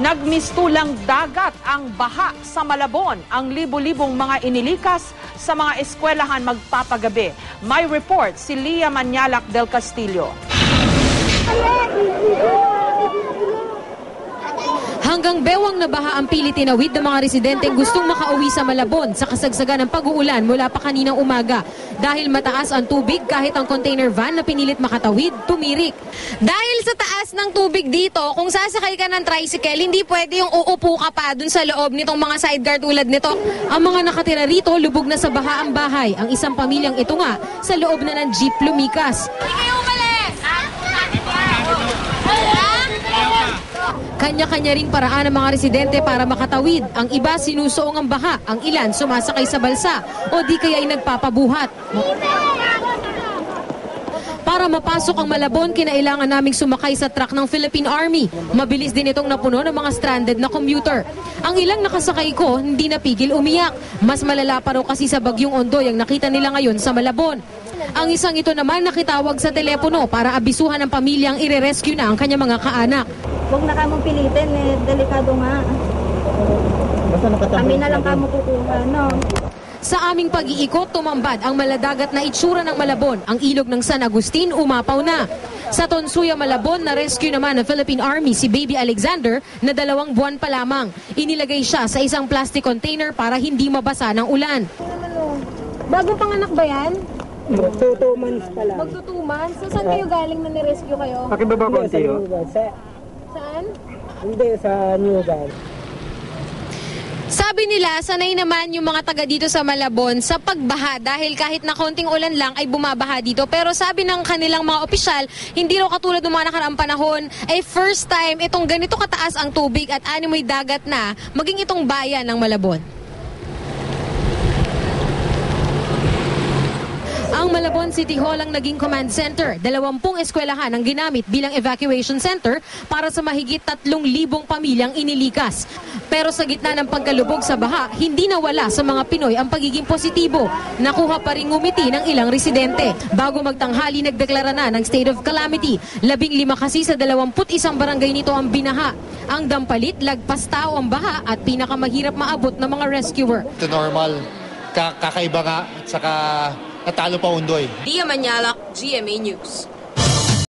Nagmistulang dagat ang baha sa Malabon. Ang libo-libong mga inilikas sa mga eskwelahan magpapagabi. May report si Lia Manyalak del Castillo. Hanggang bewang na baha ang pilit tinawid ng mga residenteng gustong makauwi sa Malabon sa kasagsagan ng pag-uulan mula pa kaninang umaga. Dahil mataas ang tubig, kahit ang container van na pinilit makatawid, tumirik. Dahil sa taas ng tubig dito, kung sasakay ka ng tricycle, hindi pwede yung uupo ka pa dun sa loob nitong mga sidecar tulad nito. Ang mga nakatira rito, lubog na sa baha ang bahay. Ang isang pamilyang ito nga, sa loob na ng jeep lumikas. Kanya-kanya ring paraan ng mga residente para makatawid. Ang iba sinusuong ang baha, ang ilan sumasakay sa balsa o di kaya ay nagpapabuhat. Para mapasok ang Malabon, kinailangan naming sumakay sa truck ng Philippine Army. Mabilis din itong napuno ng mga stranded na commuter. Ang ilang nakasakay ko, hindi napigil umiyak. Mas malala pa raw kasi sa bagyong Ondoy ang nakita nila ngayon sa Malabon. Ang isang ito naman nakitawag sa telepono para abisuhan ng pamilyang ire-rescue na ang kanyang mga kaanak. Huwag na kamong pilitin, delikado nga. Kami na lang kamo kukuha, no? Sa aming pag-iikot, tumambad ang maladagat na itsura ng Malabon. Ang ilog ng San Agustin umapaw na. Sa Tonsuya, Malabon, na-rescue naman ng Philippine Army si Baby Alexander na 2 buwan pa lamang. Inilagay siya sa isang plastic container para hindi mabasa ng ulan. Bagong panganak ba yan? Magto 2 months pa lang. Magto 2 months? So, saan kayo galing na ni-rescue kayo? Pakibaba konti yun. Saan? Hindi, sa New Gal. Sabi nila, sanay naman yung mga taga dito sa Malabon sa pagbaha dahil kahit na konting ulan lang ay bumabaha dito. Pero sabi ng kanilang mga opisyal, hindi raw katulad ng mga nakaraang panahon ay first time itong ganito kataas ang tubig at animoy dagat na maging itong bayan ng Malabon. Ang Malabon City Hall ang naging command center. 20 eskwelahan ang ginamit bilang evacuation center para sa mahigit 3,000 pamilyang inilikas. Pero sa gitna ng pagkalubog sa baha, hindi nawala sa mga Pinoy ang pagiging positibo. Nakuha pa rin ngumiti ng ilang residente. Bago magtanghali, nagdeklara na ng state of calamity. 15 kasi sa 21 barangay nito ang binaha. Ang dampalit, lagpas tao ang baha at pinakamahirap maabot ng mga rescuer. Ito normal, kakaiba nga at saka natalo pa Ondoy. Lia Manyalak, GMA News.